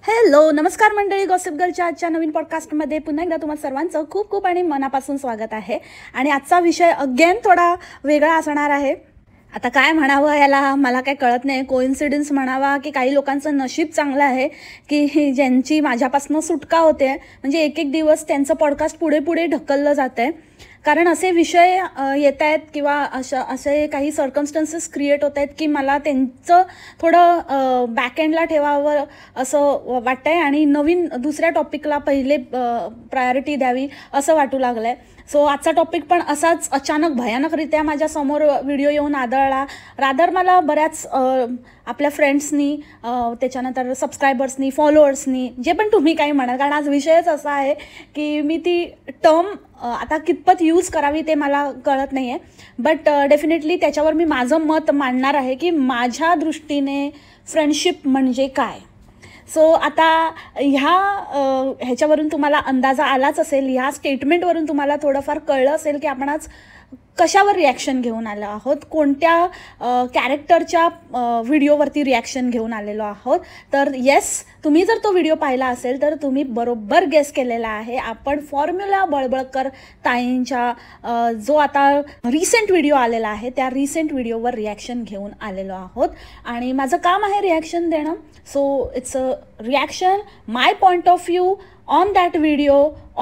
Hello नमस्कार मंडळी, gossip गर्लच्या आजच्या नवीन पॉडकास्टमध्ये पुन्हा एकदा तुम्हाला सर्वांचं खूप खूप आणि मनापासून स्वागत आहे. आणि आजचा विषय अगेन थोडा वेगळा असणार आहे. आता काय म्हणावं याला मला काय कळत नाही. कोइन्सिडन्स म्हणावा की काही लोकांचं नशीब चांगलं आहे की ज्यांची माझ्यापासून सुटका होते, म्हणजे एक एक दिवस त्यांचं पॉडकास्ट पुढे पुढे ढकललं जातं आहे. कारण असे विषय येत आहेत किंवा असे काही सर्कमस्टन्सेस क्रिएट होत आहेत की मला त्यांचं थोडं बॅकएंडला ठेवावं असं वाटतं आहे आणि नवीन दुसऱ्या टॉपिकला पहिले प्रायोरिटी द्यावी असं वाटू लागलं आहे. सो आजचा टॉपिक पण असाच अचानक भयानकरित्या माझ्यासमोर व्हिडिओ येऊन आदळला. रादर मला बऱ्याच आपल्या फ्रेंड्सनी, त्याच्यानंतर सबस्क्रायबर्सनी, फॉलोअर्सनी, जे पण तुम्ही काही म्हणाल, कारण आज विषयच असा आहे की मी ती टर्म आता कितपत यूज करावी ते मला कळत नाही आहे. बट डेफिनेटली त्याच्यावर मी माझं मत मांडणार आहे की माझ्या दृष्टीने फ्रेंडशिप म्हणजे काय. सो आता ह्याच्यावरून तुम्हाला अंदाजा आलाच असेल, ह्या स्टेटमेंटवरून तुम्हाला थोडंफार कळलं असेल की आपण आज कशावर रिॲक्शन घेऊन आलो आहोत, कोणत्या कॅरेक्टरच्या व्हिडिओवरती रिॲक्शन घेऊन आलेलो आहोत. तर येस, तुम्ही जर तो व्हिडिओ पाहिला असेल तर तुम्ही बरोबर गेस केलेला आहे. आपण फॉर्म्युला बळबळकर ताईंच्या जो आता रिसेंट व्हिडिओ आलेला आहे त्या रिसेंट व्हिडिओवर रिॲक्शन घेऊन आलेलो आहोत. आणि माझं काम आहे रिॲक्शन देणं. So it's a reaction, my point of view on that video,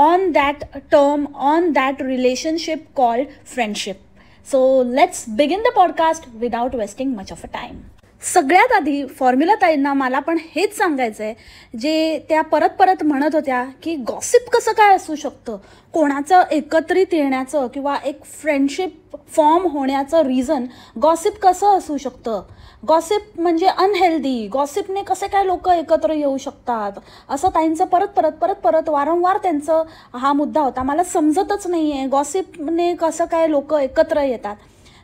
on that term, on that relationship called friendship. So let's begin the podcast without wasting much of a time. सगळ्यात आधी formula ताईंना मला पण हेच सांगायचं आहे, जे त्या परत परत म्हणत होत्या की गॉसिप कसं काय असू शकतं, कोणाचं एकत्रित येण्याचं किंवा एक फ्रेंडशिप फॉर्म होण्याचं रिझन गॉसिप कसं असू शकतं, गॉसिप म्हणजे अनहेल्दी, गॉसिपने कसे काय लोक एकत्र येऊ शकतात, असं ताईंचं परत वारंवार त्यांचं हा मुद्दा होता. मला समजतच नाही आहे गॉसिपने कसं काय लोक एकत्र येतात.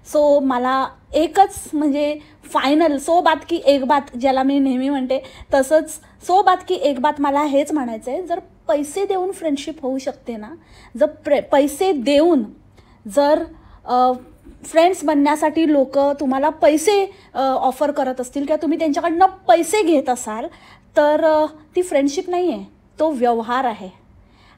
सो मला एकच म्हणजे फायनल, सो बात की एक बात ज्याला मी नेहमी म्हणते तसंच, सो बात की एक बात मला हेच म्हणायचं आहे, जर पैसे देऊन फ्रेंडशिप होऊ शकते ना, जर पैसे देऊन जर फ्रेंड्स बनण्यासाठी लोक तुम्हाला पैसे ऑफर करत असतील किंवा तुम्ही त्यांच्याकडनं पैसे घेत असाल तर ती फ्रेंडशिप नाही आहे, तो व्यवहार आहे.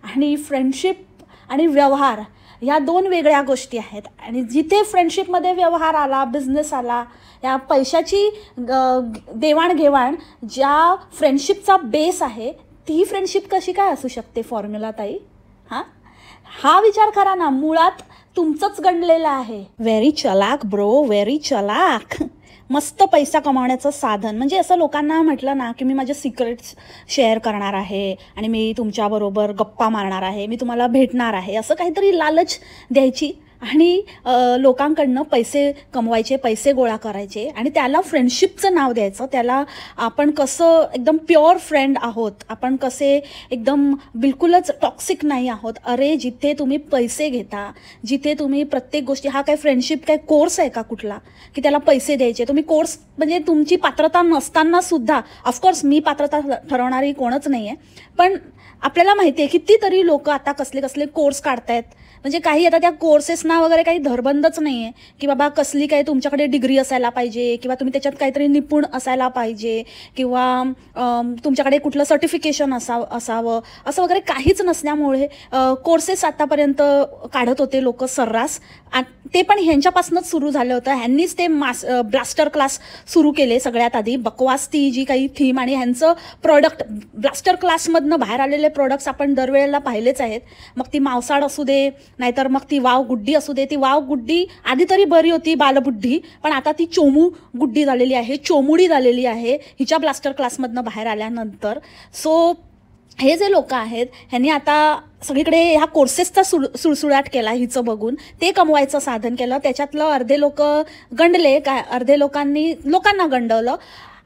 आणि फ्रेंडशिप आणि व्यवहार ह्या दोन वेगळ्या गोष्टी आहेत. आणि जिथे फ्रेंडशिपमध्ये व्यवहार आला, बिझनेस आला, या पैशाची देवाणघेवाण ज्या फ्रेंडशिपचा बेस आहे, ती फ्रेंडशिप कशी काय असू शकते फॉर्म्युला ताई? हा विचार करा ना, मुळात तुमचंच गणलेलं आहे. व्हेरी चलाक ब्रो, व्हेरी चलाक. मस्त पैसा कमावण्याचं साधन. म्हणजे असं लोकांना म्हटलं ना की मी माझे सिक्रेट्स शेअर करणार आहे आणि मी तुमच्याबरोबर गप्पा मारणार आहे, मी तुम्हाला भेटणार आहे, असं काहीतरी लालच द्यायची आणि लोकांकडनं पैसे कमवायचे, पैसे गोळा करायचे आणि त्याला फ्रेंडशिपचं नाव द्यायचं. त्याला आपण कसं एकदम प्युअर फ्रेंड आहोत, आपण कसे एकदम बिलकुलच टॉक्सिक नाही आहोत. अरे जिथे तुम्ही पैसे घेता, जिथे तुम्ही प्रत्येक गोष्टी, हा काय फ्रेंडशिप काय कोर्स आहे का कुठला की त्याला पैसे द्यायचे? तुम्ही कोर्स म्हणजे तुमची पात्रता नसताना सुद्धा, ऑफकोर्स मी पात्रता ठरवणारी कोणच नाही आहे, पण आपल्याला माहिती आहे कितीतरी लोक आता कसले कसले कोर्स काढतायत. म्हणजे काही आता त्या कोर्सेसना वगैरे काही धरबंदच नाही आहे की बाबा कसली काही तुमच्याकडे डिग्री असायला पाहिजे किंवा तुम्ही त्याच्यात काहीतरी निपुण असायला पाहिजे किंवा तुमच्याकडे कुठलं सर्टिफिकेशन असावं असं वगैरे काहीच नसल्यामुळे कोर्सेस आतापर्यंत काढत होते लोक सर्रास. ते पण ह्यांच्यापासूनच सुरू झालं होतं. ह्यांनीच ते ब्लास्टर क्लास सुरू केले सगळ्यात आधी. बकवास ती जी काही थीम आणि ह्यांचं प्रोडक्ट, ब्लास्टर क्लासमधनं बाहेर आलेले प्रोडक्ट्स आपण दरवेळेला पाहिलेच आहेत. मग ती मावसाड असू दे, नाहीतर मग ती वाव गुड्डी असू दे. ती वाव गुड्डी आधी तरी बरी होती, बालबुड्डी, पण आता ती चोमू गुड्डी झालेली आहे, चोमुडी झालेली आहे हिच्या ब्लास्टर क्लासमधनं बाहेर आल्यानंतर. सो हे जे लोक आहेत ह्यांनी आता सगळीकडे ह्या कोर्सेसचा सुळसुळाट केला हिचं बघून, ते कमवायचं साधन केलं. त्याच्यातलं अर्धे लोक गंडले, काय अर्धे लोकांना गंडवलं.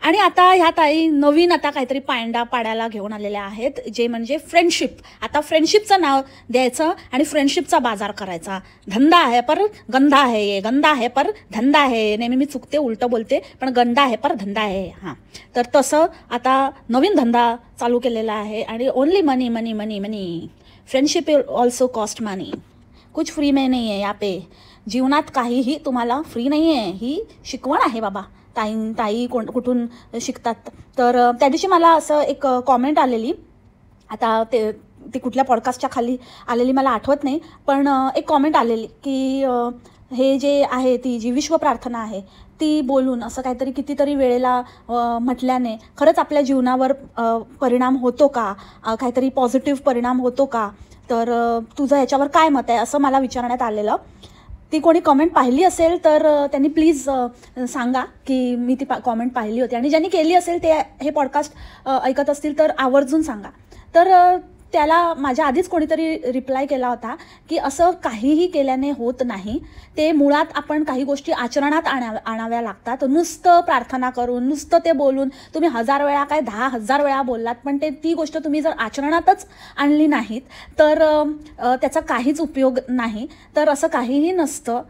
आणि आता ह्या ताई नवीन आता काहीतरी पायंडा पाडायला घेऊन आलेल्या आहेत, जे म्हणजे फ्रेंडशिप. आता फ्रेंडशिपचं नाव द्यायचं आणि फ्रेंडशिपचा बाजार करायचा. धंदा आहे पर गंदा आहे, गंदा आहे पर धंदा आहे. नेहमी मी चुकते, उलटं बोलते, पण गंदा आहे पर धंदा आहे. हां, तर तसं आता नवीन धंदा चालू केलेला आहे आणि ओनली मनी मनी मनी मनी. फ्रेंडशिप ऑल्सो कॉस्ट मनी. कुछ फ्री में नहीं है यहाँ पे. जीवनात काहीही तुम्हाला फ्री नाही आहे. ही शिकवण आहे बाबा. ताई कुठून शिकतात. तर त्या दिवशी मला असं एक कॉमेंट आलेली, आता ते कुठल्या पॉडकास्टच्या खाली आलेली मला आठवत नाही, पण एक कॉमेंट आलेली की हे जे आहे, ती जी विश्व प्रार्थना आहे ती बोलून असं काहीतरी कितीतरी वेळेला म्हटल्याने खरंच आपल्या जीवनावर परिणाम होतो का, काहीतरी पॉझिटिव्ह परिणाम होतो का, तर तुझं याच्यावर काय मत आहे, असं मला विचारण्यात आलेलं. ती कोणी कमेंट पाहिली असेल तर त्यांनी प्लीज सांगा की मी ती कॉमेंट पाहिली होती, आणि ज्यांनी केली असेल ते हे पॉडकास्ट ऐकत असतील तर आवर्जून सांगा. तर त्याला माझ्या आधीच कोणीतरी रिप्लाय केला होता की असं काहीही केल्याने होत नाही, ते मुळात आपण काही गोष्टी आचरणात आणाव्या लागतात. नुसतं प्रार्थना करून, नुसतं ते बोलून तुम्ही 1000 वेळा काय 10,000 वेळा बोललात, पण ती गोष्ट तुम्ही जर आचरणातच आणली नाहीत तर त्याचा काहीच उपयोग नाही. तर असं काहीही नसतं.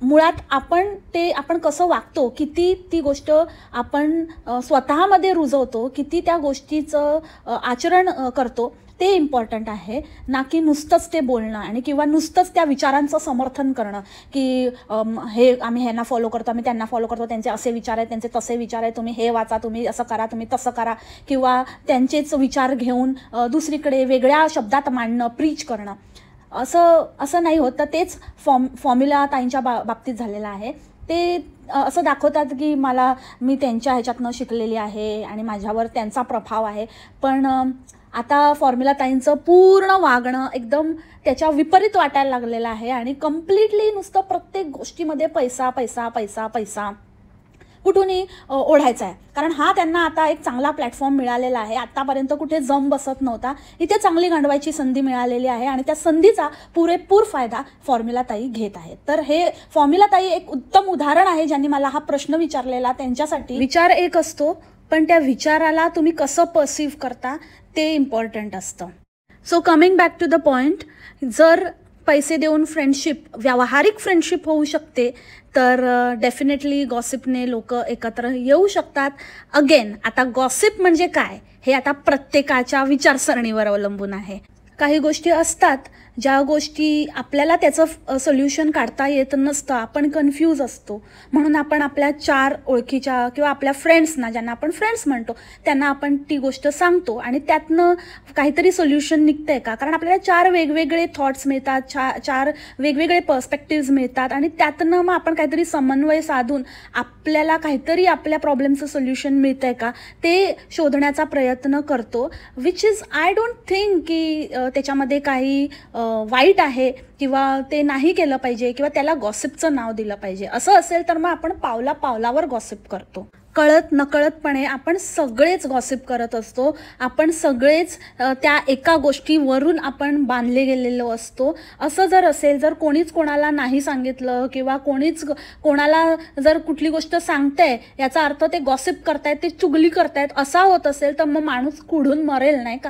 मुळात आपण कसं वागतो, किती ती गोष्ट आपण स्वतःमध्ये रुजवतो, किती त्या गोष्टीचं आचरण करतो, ते इम्पॉर्टंट आहे, ना की नुसतंच ते बोलणं आणि किंवा नुसतंच त्या विचारांचं समर्थन करणं की हे आम्ही ह्यांना फॉलो करतो, आम्ही त्यांना फॉलो करतो, त्यांचे असे विचार आहेत, त्यांचे तसे विचार आहेत, तुम्ही हे वाचा, तुम्ही असं करा, तुम्ही तसं करा, किंवा त्यांचेच विचार घेऊन दुसरीकडे वेगळ्या शब्दात मांडणं, प्रीच करणं, असं नाही होत. तर तेच फॉर्म्युला ताईंच्या बाबतीत झालेलं आहे. ते असं दाखवतात की मी त्यांच्या ह्याच्यातनं शिकलेली आहे आणि माझ्यावर त्यांचा प्रभाव आहे, पण आता फॉर्म्युला ताईंचं पूर्ण वागणं एकदम त्याच्या विपरीत वाटायला लागलेलं आहे आणि कम्प्लिटली नुसतं प्रत्येक गोष्टीमध्ये पैसा पैसा पैसा पैसा कुठूनही ओढायचा आहे. कारण हा त्यांना आता एक चांगला प्लॅटफॉर्म मिळालेला आहे. आत्तापर्यंत कुठे जम बसत नव्हता, इथे चांगली गांडवायची संधी मिळालेली आहे आणि त्या संधीचा पुरेपूर फायदा फॉर्म्युला ताई घेत आहेत. तर हे फॉर्म्युला ताई एक उत्तम उदाहरण आहे, ज्यांनी मला हा प्रश्न विचारलेला. त्यांच्यासाठी विचार एक असतो, पण त्या विचाराला तुम्ही कसं परसिव्ह करता ते इम्पॉर्टंट असतं. So coming back to the point, जर पैसे देऊन फ्रेंडशिप, व्यावहारिक फ्रेंडशिप होऊ शकते, तर डेफिनेटली गॉसिपने लोक एकत्र येऊ शकतात. अगेन, आता गॉसिप म्हणजे काय हे आता प्रत्येकाच्या विचारसरणीवर अवलंबून आहे. काही गोष्टी असतात ज्या गोष्टी आपल्याला त्याचं सोल्युशन काढता येत नसतं, आपण कन्फ्यूज असतो, म्हणून आपण आपल्या 4 ओळखीच्या किंवा आपल्या फ्रेंड्सना, ज्यांना आपण फ्रेंड्स म्हणतो, त्यांना आपण ती गोष्ट सांगतो आणि त्यातनं काहीतरी सोल्युशन निघतंय का, कारण आपल्याला 4 वेगवेगळे थॉट्स मिळतात, 4 वेगवेगळे पर्स्पेक्टिव्ज मिळतात आणि त्यातनं मग आपण काहीतरी समन्वय साधून आपल्याला काहीतरी आपल्या प्रॉब्लेमचं सोल्युशन मिळतंय का ते शोधण्याचा प्रयत्न करतो. Which is I don't think की त्याच्यामध्ये काही वाईट आहे किंवा ते नाही केलं पाहिजे किंवा त्याला गॉसिपचं नाव दिलं पाहिजे. असं असेल तर मग आपण पावलावर गॉसिप करतो. कळत नकळतपणे आपण सगळेच गॉसिप करत असतो. आपण सगळेच त्या एका गोष्टीवरून आपण बांधले गेलेलो असतो. असं जर असेल, जर कोणीच कोणाला नाही सांगितलं किंवा कोणीच कोणाला जर कुठली गोष्ट सांगतंय याचा अर्थ ते गॉसिप करतायत, ते चुगली करतायत असा होत असेल, तर मग माणूस कुढून मरेल, नाही का?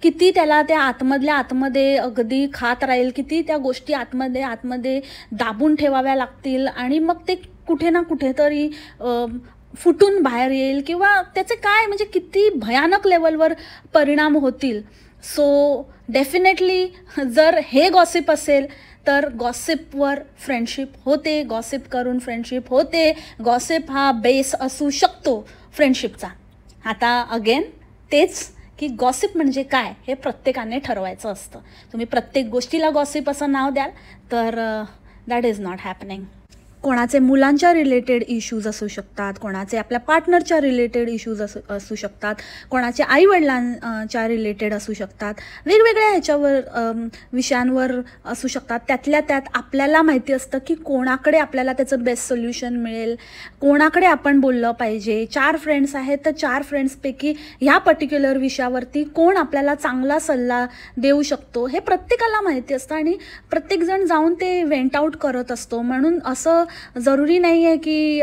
किती त्याला त्या आतमध्ये अगदी खात राहील, किती त्या गोष्टी आतमध्ये दाबून ठेवाव्या लागतील आणि मग ते कुठे ना कुठेतरी फुटून बाहेर येईल किंवा त्याचे काय म्हणजे किती भयानक लेवलवर परिणाम होतील. सो डेफिनेटली जर हे गॉसिप असेल तर गॉसिपवर फ्रेंडशिप होते, गॉसिप करून फ्रेंडशिप होते. गॉसिप हा बेस असू शकतो फ्रेंडशिपचा. आता अगेन तेच की गॉसिप म्हणजे काय हे प्रत्येकाने ठरवायचं असतं. तुम्ही प्रत्येक गोष्टीला गॉसिप असं नाव द्याल तर दॅट इज नॉट हॅपनिंग. कोणाचे मुलांच्या रिलेटेड इश्यूज असू शकतात, कोणाचे आपल्या पार्टनरच्या रिलेटेड इश्यूज असू शकतात, कोणाचे आईवडिलांच्या रिलेटेड असू शकतात, वेगवेगळ्या ह्याच्यावर विषयांवर असू शकतात. त्यातल्या त्यात आपल्याला माहिती असतं की कोणाकडे आपल्याला त्याचं बेस्ट सोल्युशन मिळेल, कोणाकडे आपण बोललं पाहिजे. 4 फ्रेंड्स आहेत तर 4 फ्रेंड्सपैकी ह्या पर्टिक्युलर विषयावरती कोण आपल्याला चांगला सल्ला देऊ शकतो हे प्रत्येकाला माहिती असतं आणि प्रत्येकजण जाऊन ते वेंट आउट करत असतो. म्हणून असं जरुरी नाही आहे की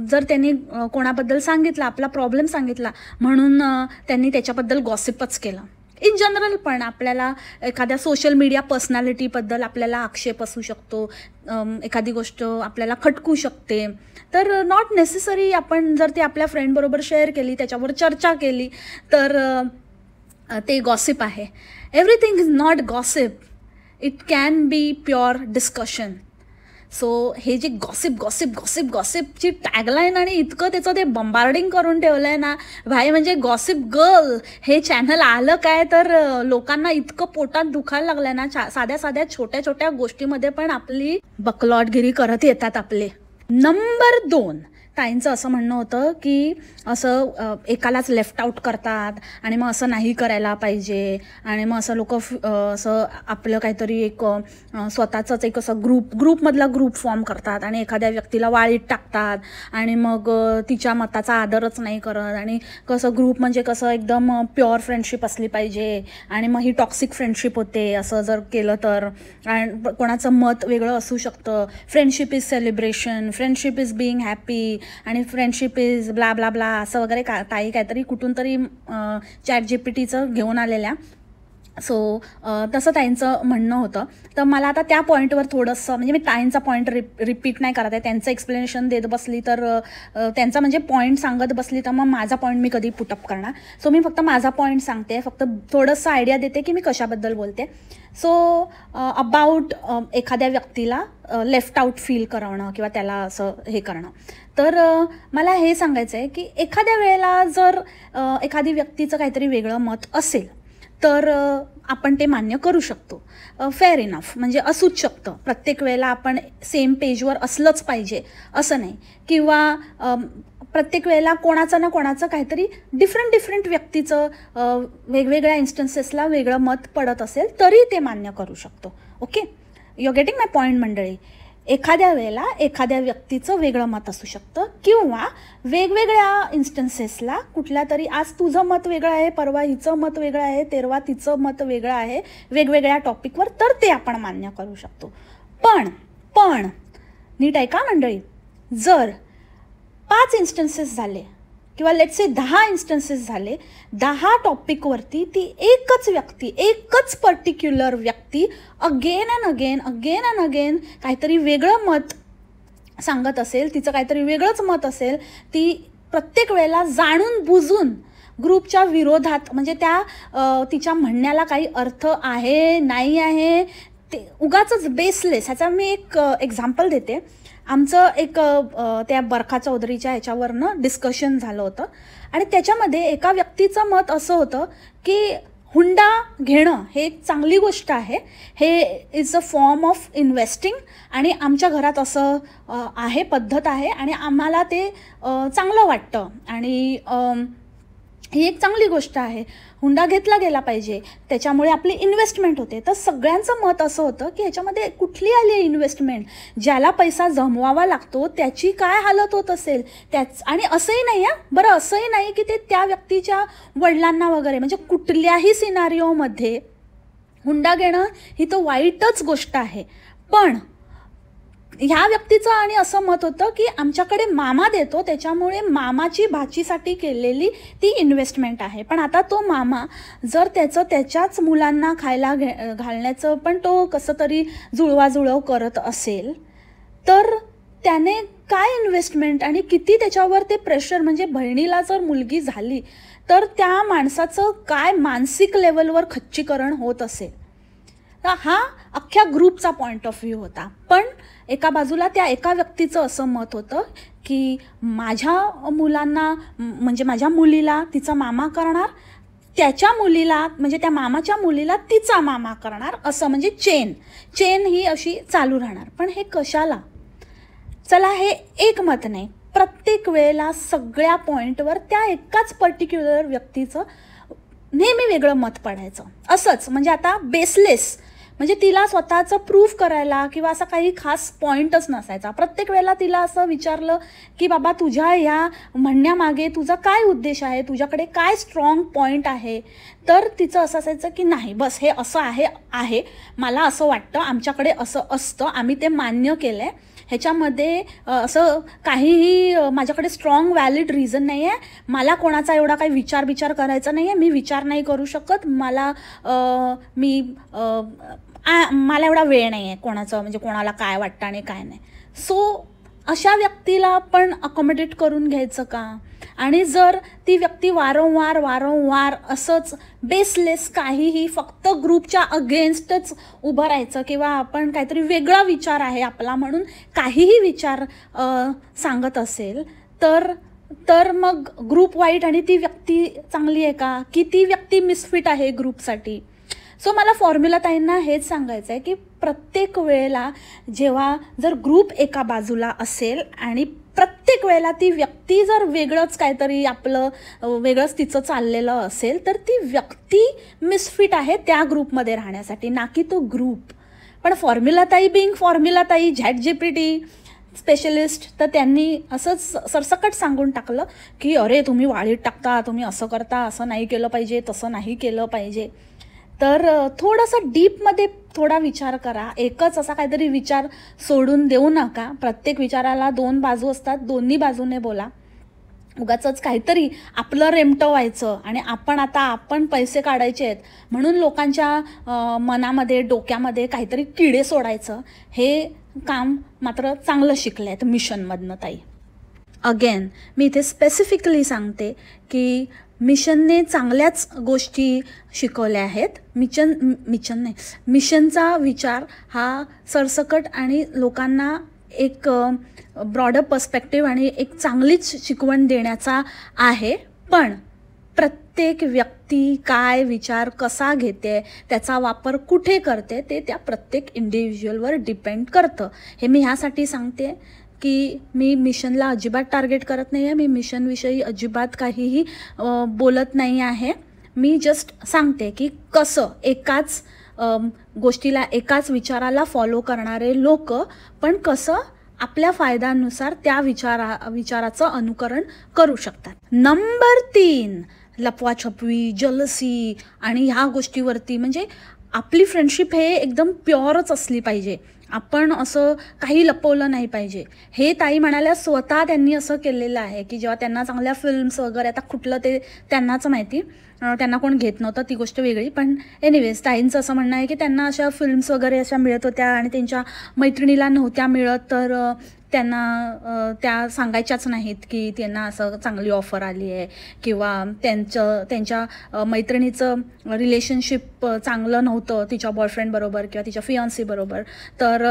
जर त्यांनी कोणाबद्दल सांगितलं, आपला प्रॉब्लेम सांगितला म्हणून त्यांनी त्याच्याबद्दल गॉसिपच केलं. इन जनरल पण आपल्याला एखाद्या सोशल मीडिया पर्सनॅलिटीबद्दल आपल्याला आक्षेप असू शकतो, एखादी गोष्ट आपल्याला खटकू शकते, तर नॉट नेसेसरी आपण जर ती आपल्या फ्रेंडबरोबर शेअर केली, त्याच्यावर चर्चा केली तर ते गॉसिप आहे. Everything is not gossip. It can be pure discussion. So हे जे गॉसिप गॉसिप गॉसिप गॉसिपची टॅगलाईन आणि इतकं त्याचं ते बंबार्डिंग करून ठेवलं आहे ना भाई, म्हणजे गॉसिप गर्ल हे चॅनल आलं काय तर लोकांना इतकं पोटात दुखायला लागलं ना, साध्या साध्या छोट्या छोट्या गोष्टीमध्ये पण आपली बकलॉटगिरी करत येतात आपले. नंबर 2, ताईंचं असं म्हणणं होतं की असं एकालाच लेफ्ट आउट करतात आणि मग असं नाही करायला पाहिजे आणि मग असं लोक असं आपलं काहीतरी एक स्वतःचंच एक असं ग्रुपमधला ग्रुप फॉर्म करतात आणि एखाद्या व्यक्तीला वाळीत टाकतात आणि मग तिच्या मताचा आदरच नाही करत आणि कसं ग्रुप म्हणजे कसं एकदम प्युअर फ्रेंडशिप असली पाहिजे आणि मग ही टॉक्सिक फ्रेंडशिप होते असं जर केलं तर. आणि कोणाचं मत वेगळं असू शकतं. Friendship is celebration, friendship is being happy आणि friendship is blah blah blah असं वगैरे ताई काहीतरी कुठून तरी ChatGPTचं घेऊन आलेल्या. सो तसं ताईंचं म्हणणं होतं. तर मला आता त्या पॉईंटवर थोडंसं म्हणजे मी ताईंचा पॉईंट रिपीट नाही करत आहे, त्यांचं एक्सप्लेनेशन देत बसली तर त्यांचा म्हणजे पॉईंट सांगत बसली तर मग माझा पॉईंट मी कधी पुटअप करणार. सो मी फक्त माझा पॉईंट सांगते, फक्त थोडंसं आयडिया देते की मी कशाबद्दल बोलते. सो अबाउट एखाद्या व्यक्तीला लेफ्ट आउट फील करवणं किंवा त्याला असं हे करणं. तर मला हे सांगायचं आहे की एखाद्या वेळेला जर एखादी व्यक्तीचं काहीतरी वेगळं मत असेल तर आपण ते मान्य करू शकतो. फेअर इनफ, म्हणजे असूच शकतं. प्रत्येक वेळेला आपण सेम पेजवर असलंच पाहिजे असं नाही, किंवा प्रत्येक वेळेला कोणाचं ना कोणाचं काहीतरी डिफरंट व्यक्तीचं वेगवेगळ्या इन्स्टन्सेसला वेगळं मत पडत असेल तरी ते मान्य करू शकतो. Okay, you are getting my point मंडळी. एखाद्या वेळेला एखाद्या व्यक्तीचं वेगळं मत असू शकतं किंवा वेगवेगळ्या इन्स्टन्सेसला कुठल्या तरी, आज तुझं मत वेगळं आहे, परवा हिचं मत वेगळं आहे, तेरवा तिचं मत वेगळं आहे वेगवेगळ्या टॉपिकवर, तर ते आपण मान्य करू शकतो. पण नीट ऐका मंडळी, जर 5 इन्स्टन्सेस झाले किंवा लेट्स से 10 इन्स्टन्सेस झाले, 10 टॉपिकवरती ती एकच पर्टिक्युलर व्यक्ती अगेन अँड अगेन काहीतरी वेगळं मत सांगत असेल, तिचं काहीतरी वेगळंच मत असेल, ती प्रत्येक वेळेला जाणून बुजून ग्रुपच्या विरोधात, म्हणजे त्या तिच्या म्हणण्याला काही अर्थ आहे नाही आहे ते उगाचच बेसलेस. ह्याचा मी एक एक्झाम्पल देते. आमचं एक त्या बरखा चौधरीच्या ह्याच्यावरनं डिस्कशन झालं होतं आणि त्याच्यामध्ये एका व्यक्तीचं मत असं होतं की हुंडा घेणं हे एक चांगली गोष्ट आहे, हे is a form of investing आणि आमच्या घरात असं आहे, पद्धत आहे आणि आम्हाला ते चांगलं वाटतं आणि ही एक चांगली गोष्ट आहे, हुंडा घेतला गेला पाहिजे, त्याच्यामुळे आपली इन्व्हेस्टमेंट होते. तर सगळ्यांचं मत असं होतं की ह्याच्यामध्ये कुठली आली आहे इन्व्हेस्टमेंट, ज्याला पैसा जमवावा लागतो त्याची काय हालत होत असेल त्याच. आणि असंही नाही बरं, असंही नाही की ते त्या व्यक्तीच्या वडिलांना वगैरे, म्हणजे कुठल्याही सिनारिओमध्ये हुंडा घेणं ही तर वाईटच गोष्ट आहे. पण ह्या व्यक्तीचं आणि असं मत होतं की आमच्याकडे मामा देतो त्याच्यामुळे मामाची भाचीसाठी केलेली ती इन्व्हेस्टमेंट आहे. पण आता तो मामा जर त्याच्याच मुलांना खायला घालण्याचं पण तो कसं तरी जुळवाजुळव करत असेल तर त्याने काय इन्व्हेस्टमेंट आणि किती त्याच्यावर ते प्रेशर, म्हणजे बहिणीला जर मुलगी झाली तर त्या माणसाचं काय मानसिक लेवलवर खच्चीकरण होत असेल. हा अख्ख्या ग्रुपचा पॉईंट ऑफ व्ह्यू होता. पण एका बाजूला त्या एका व्यक्तीचं असं मत होतं की माझ्या मुलांना, म्हणजे माझ्या मुलीला तिचा मामा करणार, त्याच्या मुलीला म्हणजे त्या मामाच्या मुलीला तिचा मामा करणार, असं म्हणजे चेन ही अशी चालू राहणार. पण हे कशाला? चला, हे एक मत नाही, प्रत्येक वेळेला सगळ्या पॉईंटवर त्या एकाच पर्टिक्युलर व्यक्तीचं नेहमी वेगळं मत पडायचं असंच. म्हणजे आता बेसलेस, म्हणजे तिला स्वतःचं प्रूफ करायला किंवा असा काही खास पॉईंटच नसायचा. प्रत्येक वेळेला तिला असं विचारलं की बाबा तुझ्या ह्या म्हणण्यामागे तुझा काय उद्देश आहे, तुझ्याकडे काय स्ट्रॉंग पॉईंट आहे, तर तिचं असं असायचं की नाही बस हे असं आहे, मला असं वाटतं, आमच्याकडे असं असतं, आम्ही ते मान्य केलं आहे, ह्याच्यामध्ये असं काहीही माझ्याकडे स्ट्रॉंग व्हॅलिड रिझन नाही आहे, मला कोणाचा एवढा काही विचार करायचा नाही आहे, मी विचार नाही करू शकत, मला एवढा वेळ नाही आहे कोणाचं, म्हणजे कोणाला काय वाटतं आणि काय नाही. सो अशा व्यक्तीला पण अकोमोडेट करून घ्यायचं का? आणि जर ती व्यक्ती वारंवार असंच बेसलेस काहीही फक्त ग्रुपच्या अगेन्स्टच उभं राहायचं किंवा आपण काहीतरी वेगळा विचार आहे आपला म्हणून काहीही विचार सांगत असेल तर मग ग्रुप वाईट आणि ती व्यक्ती चांगली आहे का, की ती व्यक्ती मिसफिट आहे ग्रुपसाठी. सो मला फॉर्म्युला ताईंना हेच सांगायचं आहे की प्रत्येक वेळेला जेव्हा जर ग्रुप एका बाजूला असेल आणि प्रत्येक वेळेला ती व्यक्ती जर वेगळंच काहीतरी आपलं वेगळंच तिचं चाललेलं असेल तर ती व्यक्ती मिसफिट आहे त्या ग्रुपमध्ये राहण्यासाठी, ना की तो ग्रुप. पण फॉर्म्युला ताई ChatGPT स्पेशलिस्ट तर त्यांनी असंच सरसकट सांगून टाकलं की अरे तुम्ही वाळीत टाकता, तुम्ही असं करता, असं नाही केलं पाहिजे, तसं नाही केलं पाहिजे. तर थोडंसं डीपमध्ये थोडा विचार करा. एकच असा काहीतरी विचार सोडून देऊ नका. प्रत्येक विचाराला 2 बाजू असतात, दोन्ही बाजूने बोला. उगाचच काहीतरी आपलं रेमटवायचं आणि आपण पैसे काढायचे आहेत म्हणून लोकांच्या मनामध्ये डोक्यामध्ये काहीतरी किडे सोडायचं, हे काम मात्र चांगलं शिकले आहेत मिशनमधनं ताई. अगेन मी इथे स्पेसिफिकली सांगते की मिशनने चांगल्याच गोष्टी शिकवल्या आहेत. मिशनचा विचार हा सरसकट आणि लोकांना एक ब्रॉडर पर्स्पेक्टिव्ह आणि एक चांगलीच शिकवण देण्याचा आहे. पण प्रत्येक व्यक्ती काय विचार कसा घेते, त्याचा वापर कुठे करते, ते त्या प्रत्येक इंडिव्हिज्युअलवर डिपेंड करतं. हे मी ह्यासाठी सांगते की मी मिशनला अजिबात टार्गेट करत नाही आहे, मी मिशनविषयी अजिबात काहीही बोलत नाही आहे. मी जस्ट सांगते की कसं एकाच गोष्टीला, एकाच विचाराला फॉलो करणारे लोक पण कसं आपल्या फायद्यानुसार त्या विचाराचं अनुकरण करू शकतात. नंबर 3, लपवाछपवी, जलसी आणि ह्या गोष्टीवरती, म्हणजे आपली फ्रेंडशिप हे एकदम प्युअरच असली पाहिजे. आपण असं काही लपवलं नाही पाहिजे. हे ताई म्हणाल्या स्वतः त्यांनी असं केलेलं आहे की जेव्हा त्यांना चांगल्या फिल्म्स वगैरे, आता कुठलं ते त्यांनाच माहिती, त्यांना कोण घेत नव्हतं ती गोष्ट वेगळी, पण एनिवेज ताईंचं असं म्हणणं आहे की त्यांना अशा फिल्म्स वगैरे अशा मिळत होत्या आणि त्यांच्या मैत्रिणीला नव्हत्या मिळत, तर त्यांना त्या सांगायच्याच नाहीत की त्यांना असं चांगली ऑफर आली आहे किंवा त्यांच्या मैत्रिणीचं रिलेशनशिप चांगलं नव्हतं तिच्या बॉयफ्रेंडबरोबर किंवा तिच्या फियांसीबरोबर, तर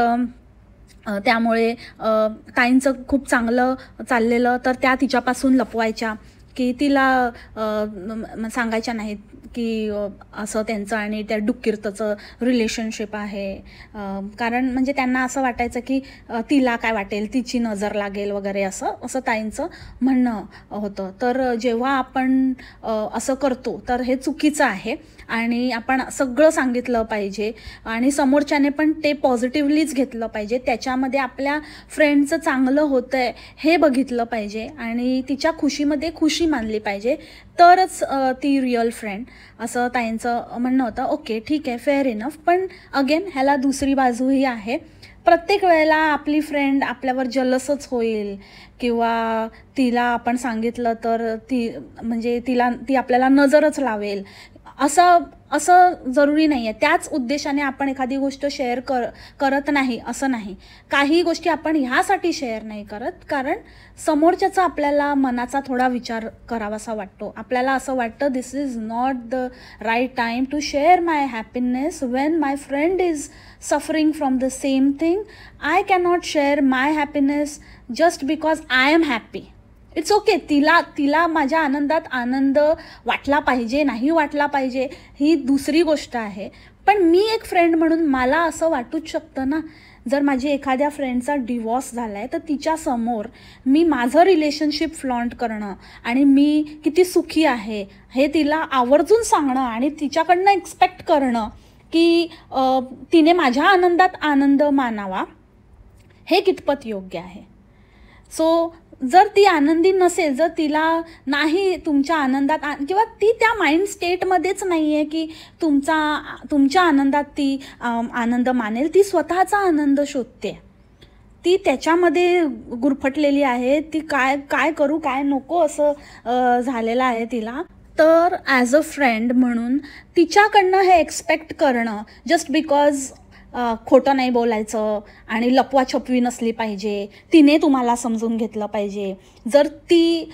त्यामुळे ताईंचं खूप चांगलं चाललेलं तर त्या तिच्यापासून लपवायच्या की तिला सांगायच्या नाहीत की असं त्यांचं आणि त्या डुक्कीर्तचं रिलेशनशिप आहे. कारण म्हणजे त्यांना असं वाटायचं की तिला काय वाटेल, तिची नजर लागेल वगैरे, असं ताईंचं म्हणणं होतं. तर जेव्हा आपण असं करतो तर हे चुकीचं आहे आणि आपण सगळं सांगितलं पाहिजे आणि समोरच्याने पण ते पॉझिटिव्हलीच घेतलं पाहिजे. त्याच्यामध्ये आपल्या फ्रेंडचं चांगलं होतं आहे हे बघितलं पाहिजे आणि तिच्या खुशीमध्ये खुशी मानली पाहिजे, तरच ती रिअल फ्रेंड, असं ताईंचं म्हणणं होतं. ओके, ठीक आहे, फेअर इनफ. पण अगेन ह्याला दुसरी बाजूही आहे. प्रत्येक वेळेला आपली फ्रेंड आपल्यावर जलसच होईल किंवा तिला आपण सांगितलं तर ती आपल्याला नजरच लावेल, असं जरुरी नाही आहे. त्याच उद्देशाने आपण एखादी गोष्ट शेअर करत नाही असं नाही. काही गोष्टी आपण ह्यासाठी शेअर नाही करत कारण समोरच्याचा आपल्याला मनाचा थोडा विचार करावासा वाटतो. आपल्याला असं वाटतं this is not the right time to share my happiness when my friend is suffering from the same thing. I cannot share my happiness just because I am happy. It's okay, तिला माझ्या आनंदात आनंद वाटला पाहिजे, नाही वाटला पाहिजे, ही दुसरी गोष्ट आहे. पण मी एक फ्रेंड म्हणून मला असं वाटूच शकतं ना, जर माझी एखाद्या फ्रेंडचा डिवॉर्स झाला आहे तर तिच्यासमोर मी माझं रिलेशनशिप फ्लॉन्ट करणं आणि मी किती सुखी आहे हे तिला आवर्जून सांगणं आणि तिच्याकडनं एक्सपेक्ट करणं की तिने माझ्या आनंदात आनंद मानावा, हे कितपत योग्य आहे. सो जर ती आनंदी नसेल, जर तिला नाही तुमच्या आनंदात किंवा ती त्या माइंड स्टेटमध्येच नाही आहे की तुमच्या आनंदात ती आनंद मानेल, ती स्वतःचा आनंद शोधते, ती त्याच्यामध्ये गुरफटलेली आहे, ती काय करू काय नको असं झालेलं आहे तिला. तर ॲज अ फ्रेंड म्हणून तिच्याकडनं हे एक्सपेक्ट करणं जस्ट बिकॉज खोटं नाही बोलायचं आणि लपवाछपवी नसली पाहिजे, तिने तुम्हाला समजून घेतलं पाहिजे. जर ती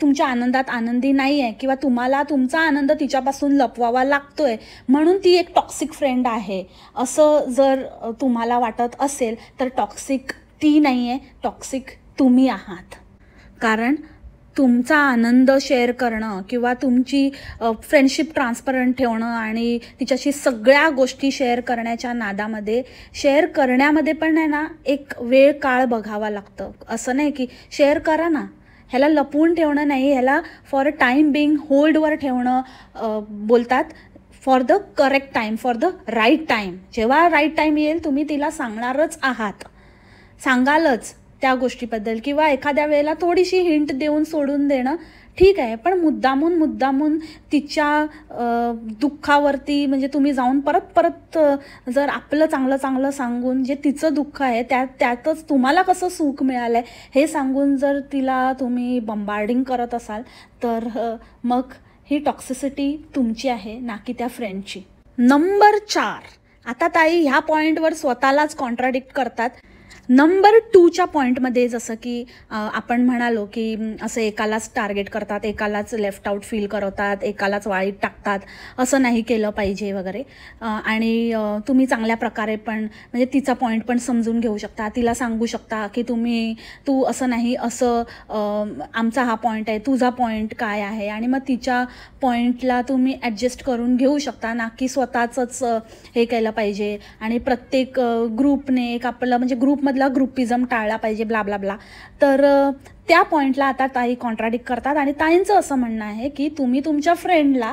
तुमच्या आनंदात आनंदी नाही आहे किंवा तुम्हाला तुमचा आनंद तिच्यापासून लपवावा लागतोय म्हणून ती एक टॉक्सिक फ्रेंड आहे, असं जर तुम्हाला वाटत असेल तर टॉक्सिक ती नाही आहे, टॉक्सिक तुम्ही आहात. कारण तुमचा आनंद शेअर करणं किंवा तुमची फ्रेंडशिप ट्रान्सपरंट ठेवणं आणि तिच्याशी सगळ्या गोष्टी शेअर करण्याच्या नादामध्ये शेअर करण्यामध्ये पण आहे ना एक वेळ काळ बघावा लागतं. असं नाही की शेअर करा ना, ह्याला लपवून ठेवणं नाही, ह्याला फॉर अ टाईम बिंग होल्डवर ठेवणं बोलतात. For the correct time, for the right time. जेव्हा राईट टाईम येईल तुम्ही तिला सांगणारच आहात, सांगालच त्या गोष्टीबद्दल. किंवा एखाद्या वेळेला थोडीशी हिंट देऊन सोडून देणं ठीक आहे, पण मुद्दामून तिच्या दुःखावरती म्हणजे तुम्ही जाऊन परत जर आपलं चांगलं सांगून जे तिचं दुःख आहे त्यातच तुम्हाला कसं सुख मिळालं आहे हे सांगून जर तिला तुम्ही बंबार्डिंग करत असाल तर मग ही टॉक्सिसिटी तुमची आहे ना की त्या फ्रेंडची. नंबर 4, आता ताई ह्या पॉईंटवर स्वतःलाच कॉन्ट्राडिक्ट करतात. नंबर 2च्या पॉईंटमध्ये जसं की आपण म्हणालो की असं एकालाच टार्गेट करतात, एकालाच लेफ्ट आउट फील करवतात, एकालाच वाळीत टाकतात, असं नाही केलं पाहिजे वगैरे. आणि तुम्ही चांगल्या प्रकारे पण म्हणजे तिचा पॉईंट पण समजून घेऊ शकता, तिला सांगू शकता की तू असं नाही, असं आमचा हा पॉईंट आहे, तुझा पॉईंट काय आहे, आणि मग तिच्या पॉईंटला तुम्ही ॲडजस्ट करून घेऊ शकता, ना की स्वतःचंच हे केलं पाहिजे. आणि प्रत्येक ग्रुपने एक आपलं म्हणजे ग्रुपमधला ग्रुपिझम टाळला पाहिजे ब्ला ब्ला ब्ला. तर त्या पॉईंटला आता ताई कॉन्ट्राडिक्ट करतात आणि ताईंचं असं म्हणणं आहे की तुम्ही तुमच्या फ्रेंडला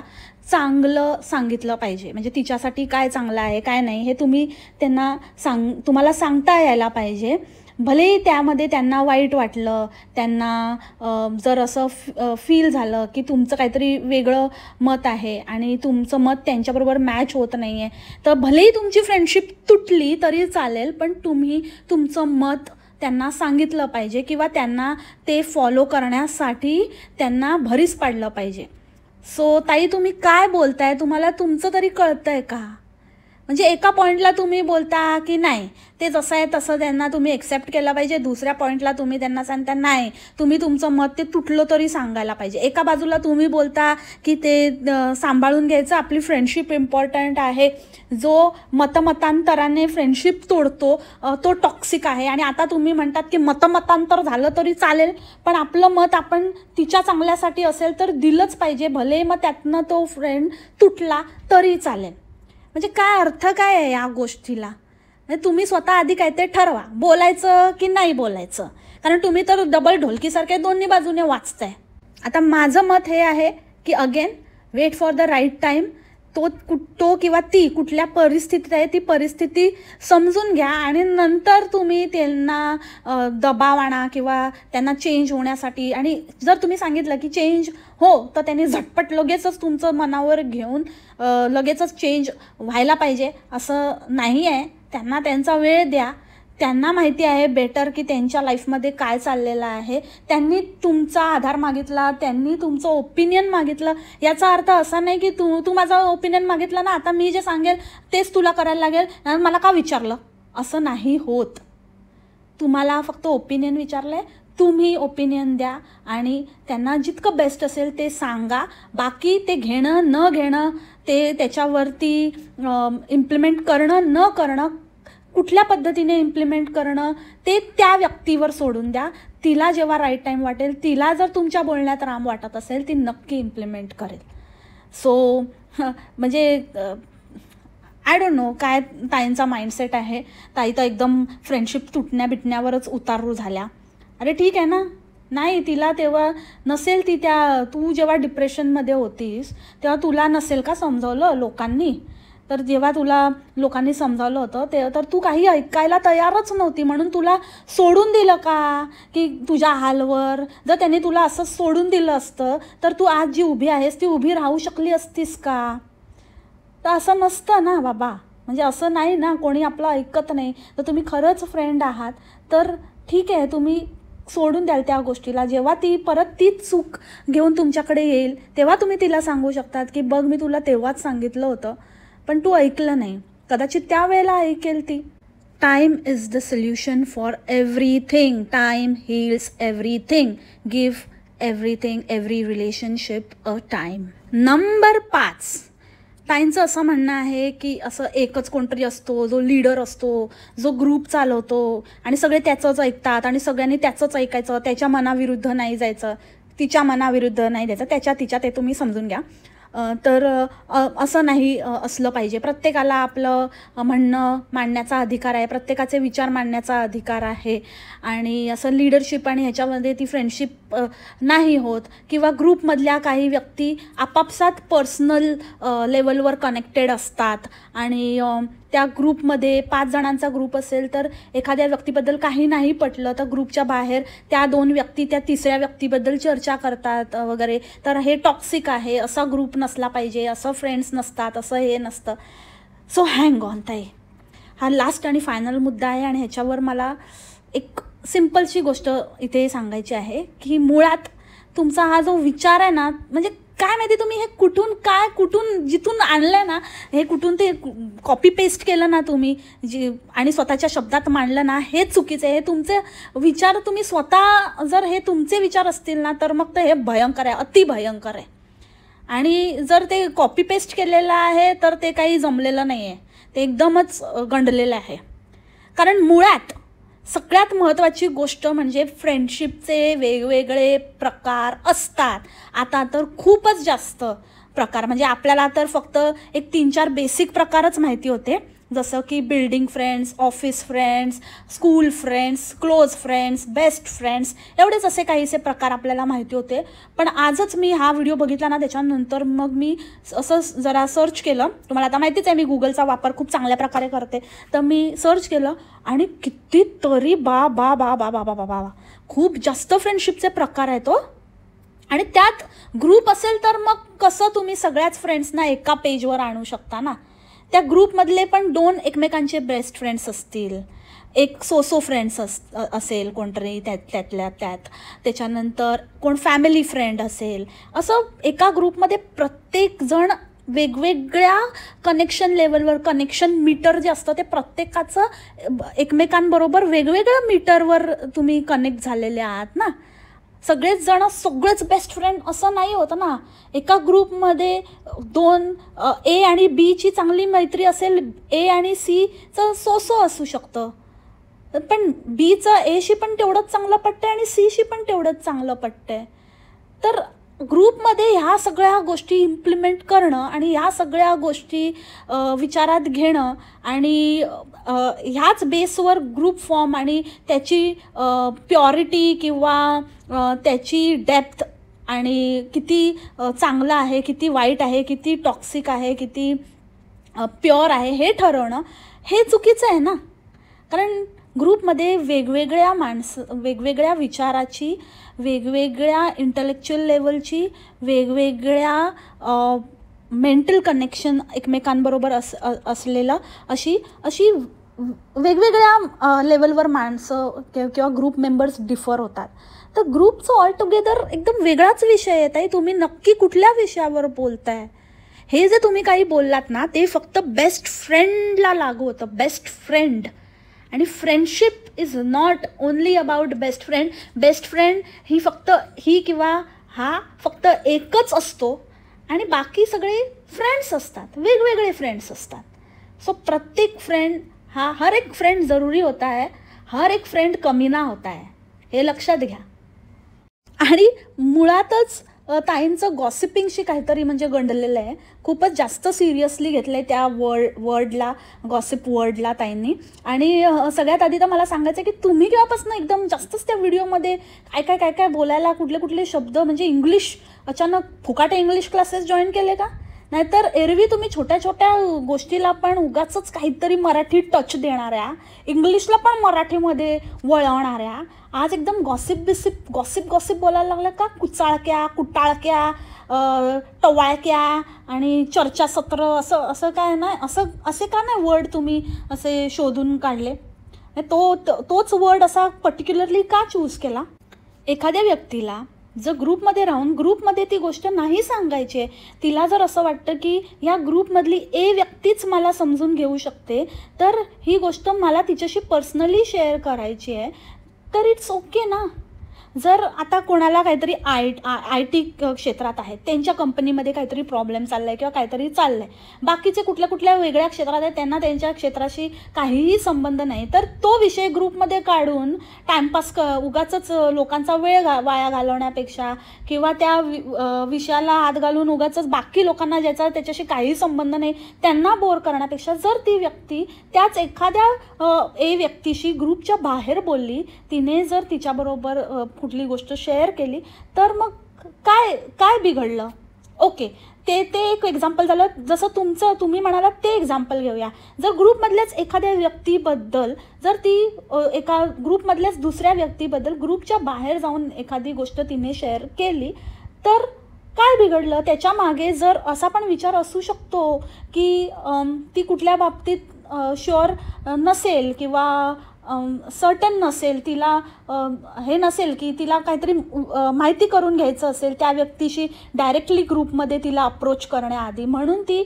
चांगलं सांगितलं पाहिजे. म्हणजे तिच्यासाठी काय चांगलं आहे काय नाही हे तुम्ही त्यांना तुम्हाला सांगता यायला पाहिजे. भलेही त्यामध्ये त्यांना वाईट वाटलं, त्यांना जर असं फील झालं की तुमचं काहीतरी वेगळं मत आहे आणि तुमचं मत त्यांच्याबरोबर मॅच होत नाही आहे, तर भलेही तुमची फ्रेंडशिप तुटली तरी चालेल, पण तुम्ही तुमचं मत त्यांना सांगितलं पाहिजे किंवा त्यांना ते फॉलो करण्यासाठी त्यांना भरीस पाडलं पाहिजे. सो ताई तुम्ही काय बोलताय, तुम्हाला तुमचं तरी कळतंय का? म्हणजे एका पॉईंटला तुम्ही बोलता की नाही ते जसं आहे तसं त्यांना तुम्ही एक्सेप्ट केलं पाहिजे, दुसऱ्या पॉईंटला तुम्ही त्यांना सांगता नाही तुम्ही तुमचं मत ते तुटलं तरी सांगायला पाहिजे. एका बाजूला तुम्ही बोलता की ते सांभाळून घ्यायचं, आपली फ्रेंडशिप इम्पॉर्टंट आहे, जो मतमतांतराने फ्रेंडशिप तोडतो तो टॉक्सिक आहे. आणि आता तुम्ही म्हणतात की मतमतांतर झालं तरी चालेल, पण आपलं मत आपण तिच्या चांगल्यासाठी असेल तर दिलंच पाहिजे, भले मग त्यातनं तो फ्रेंड तुटला तरी चालेल. म्हणजे काय अर्थ काय आहे या गोष्टीला? म्हणजे तुम्ही स्वतः आधी काय ते ठरवा, बोलायचं की नाही बोलायचं, कारण तुम्ही तर डबल ढोलकीसारखे दोन्ही बाजूने वाचताय. आता माझं मत हे आहे की again wait for the right time. तो किंवा ती कुठल्या परिस्थितीत आहे ती परिस्थिती समजून घ्या आणि नंतर तुम्ही त्यांना दबाव आणा किंवा त्यांना चेंज होण्यासाठी. आणि जर तुम्ही सांगितलं की चेंज हो, तर त्यांनी झटपट लगेचच तुमचं मनावर घेऊन लगेचच चेंज व्हायला पाहिजे असं नाही आहे. त्यांना त्यांचा वेळ द्या, त्यांना माहिती आहे बेटर की त्यांच्या लाईफमध्ये काय चाललेलं आहे. त्यांनी तुमचा आधार मागितला, त्यांनी तुमचं ओपिनियन मागितलं, याचा अर्थ असा नाही की तू माझा ओपिनियन मागितला ना, आता मी जे सांगेल तेच तुला करायला लागेल, मला का विचारलं, असं नाही होत. तुम्हाला फक्त ओपिनियन विचारलं आहे, तुम्ही ओपिनियन द्या आणि त्यांना जितकं बेस्ट असेल ते सांगा. बाकी ते घेणं न घेणं, ते त्याच्यावरती इम्प्लिमेंट करणं न करणं, कुठल्या पद्धतीने इम्प्लिमेंट करणं ते त्या व्यक्तीवर सोडून द्या. तिला जेव्हा राईट टाईम वाटेल, तिला जर तुमच्या बोलण्यात राम वाटत असेल, ती नक्की इम्प्लिमेंट करेल. सो म्हणजे आय डोंट नो काय ताईंचा माइंडसेट आहे. ताई तर एकदम फ्रेंडशिप तुटण्या बिटण्यावरच उतारू झाल्या. अरे ठीक आहे ना, नाही तिला तेव्हा नसेल तू जेव्हा डिप्रेशनमध्ये होतीस तेव्हा तुला नसेल का समजावलं लोकांनी? तर जेव्हा तुला लोकांनी समजावलं होतं तर तू काही ऐकायला तयारच नव्हती, म्हणून तुला सोडून दिलं का की तुझ्या हालवर? जर त्यांनी तुला असं सोडून दिलं असतं तर तू आज जी उभी आहेस ती उभी राहू शकली असतीस का? तर असं नसतं ना बाबा. म्हणजे असं नाही ना, कोणी आपलं ऐकत नाही. तर तुम्ही खरंच फ्रेंड आहात तर ठीक आहे, तुम्ही सोडून द्याल त्या गोष्टीला. जेव्हा ती परत तीच चूक घेऊन तुमच्याकडे येईल तेव्हा तुम्ही तिला सांगू शकतात की बघ मी तुला तेव्हाच सांगितलं होतं पण तू ऐकलं नाही. कदाचित त्यावेळेला ऐकेल ती. Time is the solution for everything. Time heels everything. Give everything, every relationship a time. Number 5, ताईंचं असं म्हणणं आहे की असं एकच कोणतरी असतो जो लीडर असतो, जो ग्रुप चालवतो आणि सगळे त्याचंच ऐकतात आणि सगळ्यांनी त्याचंच ऐकायचं, त्याच्या मनाविरुद्ध नाही जायचं, तिच्या मनाविरुद्ध नाही जायचं, तिच्या ते तुम्ही समजून घ्या. तर असं नाही असलं पाहिजे. प्रत्येकाला आपलं म्हणणं मांडण्याचा अधिकार आहे, प्रत्येकाचे विचार मांडण्याचा अधिकार आहे. आणि असं लीडरशिप आणि ह्याच्यामध्ये ती फ्रेंडशिप नाही होत. किंवा ग्रुपमधल्या काही व्यक्ती आपापसात पर्सनल लेवलवर कनेक्टेड असतात आणि त्या ग्रुपमध्ये 5 जणांचा ग्रुप असेल तर एखाद्या व्यक्तीबद्दल काही नाही पटलं तर ग्रुपच्या बाहेर त्या 2 व्यक्ती त्या तिसऱ्या व्यक्तीबद्दल चर्चा करतात वगैरे. तर हे टॉक्सिक आहे, असा ग्रुप नसला पाहिजे, असं फ्रेंड्स नसतात, असं हे नसतं. सो हँग ऑन ताई. हा लास्ट आणि फायनल मुद्दा आहे आणि ह्याच्यावर मला एक सिम्पलशी गोष्ट इथे सांगायची आहे की मुळात तुमचा हा जो विचार आहे ना, म्हणजे काय माहिती तुम्ही हे कुठून जिथून आणलं ना, हे कुठून ते कॉपी पेस्ट केलं ना तुम्ही आणि स्वतःच्या शब्दात मांडलं ना, हे चुकीचं आहे. हे तुमचे विचार तुम्ही स्वतः जर हे तुमचे विचार असतील ना तर मग तर हे भयंकर आहे, अति भयंकर आहे. आणि जर ते कॉपी पेस्ट केलेलं आहे तर ते काही जमलेलं नाही आहे, ते एकदमच गंडलेलं आहे. कारण मुळात सगळ्यात महत्त्वाची गोष्ट म्हणजे फ्रेंडशिपचे वेगवेगळे प्रकार असतात. आता तर खूपच जास्त प्रकार, म्हणजे आपल्याला तर फक्त एक 3-4 बेसिक प्रकारच माहिती होते, जसं की building friends, office friends, school friends, close friends, best friends, एवढेच असे काहीसे प्रकार आपल्याला माहिती होते. पण आजच मी हा व्हिडिओ बघितला ना, त्याच्यानंतर मग मी असं जरा सर्च केलं. तुम्हाला आता माहितीच आहे मी गुगलचा वापर खूप चांगल्या प्रकारे करते. तर मी सर्च केलं आणि कितीतरी बा खूप जास्त फ्रेंडशिपचे प्रकार आहेत तो. आणि त्यात ग्रुप असेल तर मग कसं तुम्ही सगळ्याच फ्रेंड्सना एका पेजवर आणू शकता ना. त्या ग्रुपमधले पण 2 एकमेकांचे बेस्ट फ्रेंड्स असतील, एक सोसो फ्रेंड्स असेल कोणतरी त्यातल्या त्यात, त्याच्यानंतर कोण फॅमिली फ्रेंड असेल. असं एका ग्रुपमध्ये प्रत्येकजण वेगवेगळ्या कनेक्शन लेवलवर, कनेक्शन मीटर जे असतं ते प्रत्येकाचं एकमेकांबरोबर वेगवेगळ्या मीटरवर तुम्ही कनेक्ट झालेले आहात ना. सगळेच जण सगळेच बेस्ट फ्रेंड असं नाही होतं ना. एका ग्रुपमध्ये 2 ए आणि बीची चांगली मैत्री असेल, ए आणि सीचं सोसो असू शकतं, पण बीचं एशी पण तेवढंच चांगलं पटतं आणि सीशी पण तेवढंच चांगलं पटतं. तर ग्रुपमध्ये ह्या सगळ्या गोष्टी इम्प्लिमेंट करणं आणि ह्या सगळ्या गोष्टी विचारात घेणं आणि ह्याच बेसवर ग्रुप फॉर्म आणि त्याची प्युरिटी किंवा त्याची डेप्थ आणि किती चांगलं आहे, किती वाईट आहे, किती टॉक्सिक आहे, किती प्युअर आहे हे ठरवणं हे चुकीचं आहे ना. कारण ग्रुपमध्ये वेगवेगळ्या विचाराची, वेगवेगळ्या इंटलेक्च्युअल लेवलची, वेगवेगळ्या मेंटल कनेक्शन एकमेकांबरोबर असलेलं अशी वेगवेगळ्या लेवलवर माणसं किंवा ग्रुप मेंबर्स डिफर होतात. तर ग्रुपचं ऑल टुगेदर एकदम वेगळाच विषय येत आहे. तुम्ही नक्की कुठल्या विषयावर बोलताय? हे जे तुम्ही काही बोललात ना ते फक्त बेस्ट फ्रेंडला लागू होतं, बेस्ट फ्रेंड. आणि friendship is not only about best friend. Best friend ही किंवा हा फक्त एकच असतो आणि बाकी सगळे फ्रेंड्स असतात, वेगवेगळे फ्रेंड्स असतात. सो प्रत्येक फ्रेंड हर एक फ्रेंड ज़रूरी होता है, हर एक फ्रेंड कमी ना होता है, हे लक्षात घ्या. आणि मुळातच ताईंचं गॉसिपिंगशी काहीतरी म्हणजे गंडलेलं आहे, खूपच जास्त सिरियसली घेतलं आहे त्या वर्डला, गॉसिप वर्डला ताईंनी. आणि सगळ्यात आधी तर मला सांगायचं आहे की तुम्ही केव्हापासून एकदम जास्तच त्या व्हिडिओमध्ये काय बोलायला, कुठले शब्द म्हणजे इंग्लिश, अचानक फुकाटे इंग्लिश क्लासेस जॉईन केले का? नाहीतर एरवी तुम्ही छोट्या छोट्या गोष्टीला पण उगाचच काहीतरी मराठी टच देणाऱ्या, इंग्लिशला पण मराठीमध्ये वळवणाऱ्या, आज एकदम गॉसिप बोलायला लागल्या का? कुटाळक्या, टवाळक्या आणि चर्चासत्र असं काय नाही, असे का नाही वर्ड तुम्ही असे शोधून काढले? तोच वर्ड असा पर्टिक्युलरली का चूज केला? एखाद्या व्यक्तीला जर ग्रुपमध्ये राहून ग्रुपमध्ये ती गोष्ट नाही सांगायची आहे, तिला जर असं वाटतं की ह्या ग्रुपमधली ए व्यक्तीच मला समजून घेऊ शकते, तर ही गोष्ट मला तिच्याशी पर्सनली शेअर करायची आहे, तर इट्स ओके ना. जर आता कोणाला काहीतरी आय टी क्षेत्रात आहे, त्यांच्या कंपनीमध्ये काहीतरी प्रॉब्लेम चालला आहे किंवा काहीतरी चाललं आहे, बाकीचे कुठल्या कुठल्या वेगळ्या क्षेत्रात आहेत, त्यांना त्यांच्या क्षेत्राशी काहीही संबंध नाही, तर तो विषय ग्रुपमध्ये काढून टाईमपास उगाचच लोकांचा वेळ वाया घालवण्यापेक्षा किंवा त्या विषयाला हात घालून उगाचच बाकी लोकांना त्याच्याशी काही संबंध नाही त्यांना बोर करण्यापेक्षा, जर ती व्यक्ती त्याच एखाद्या ए व्यक्तीशी ग्रुपच्या बाहेर बोलली, तिने जर तिच्याबरोबर कुठली गोष्ट शेअर केली, तर मग काय बिघडलं. ओके, ते एक एक्झाम्पल झालं. जसं तुम्ही म्हणालात ते एक्झाम्पल घेऊया. जर ग्रुपमधल्याच एखाद्या व्यक्तीबद्दल, जर ती एका ग्रुपमधल्याच दुसऱ्या व्यक्तीबद्दल ग्रुपच्या बाहेर जाऊन एखादी गोष्ट तिने शेअर केली, तर काय बिघडलं. त्याच्या मागे जर असा पण विचार असू शकतो की ती कुठल्या बाबतीत शुअर नसेल किंवा सर्टन नसेल, तिला हे नसेल की तिला काहीतरी माहिती करून घ्यायचं असेल त्या व्यक्तीशी डायरेक्टली ग्रुपमध्ये तिला अप्रोच करण्याआधी, म्हणून ती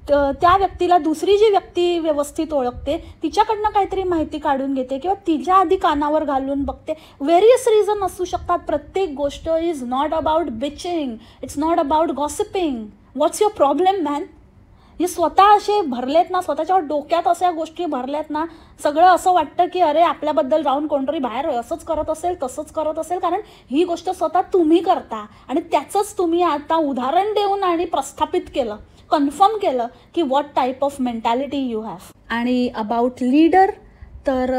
त्या व्यक्तीला दुसरी जी व्यक्ती व्यवस्थित ओळखते तिच्याकडनं काहीतरी माहिती काढून घेते किंवा तिच्या आधी कानावर घालून बघते. व्हेरियस रिझन असू शकतात. प्रत्येक गोष्ट is not about bitching, it's not about gossiping. What's your problem man. हे स्वतः असे भरलेत ना, स्वतःच्या डोक्यात अशा गोष्टी भरल्यात ना, सगळं असं वाटतं की अरे आपल्याबद्दल जाऊन कोणतरी बाहेर असंच करत असेल तसंच करत असेल, कारण ही गोष्ट स्वतः तुम्ही करता आणि त्याचंच तुम्ही आता उदाहरण देऊन आणि प्रस्थापित केलं, कन्फर्म केलं की what type of mentality you have. आणि अबाउट लीडर, तर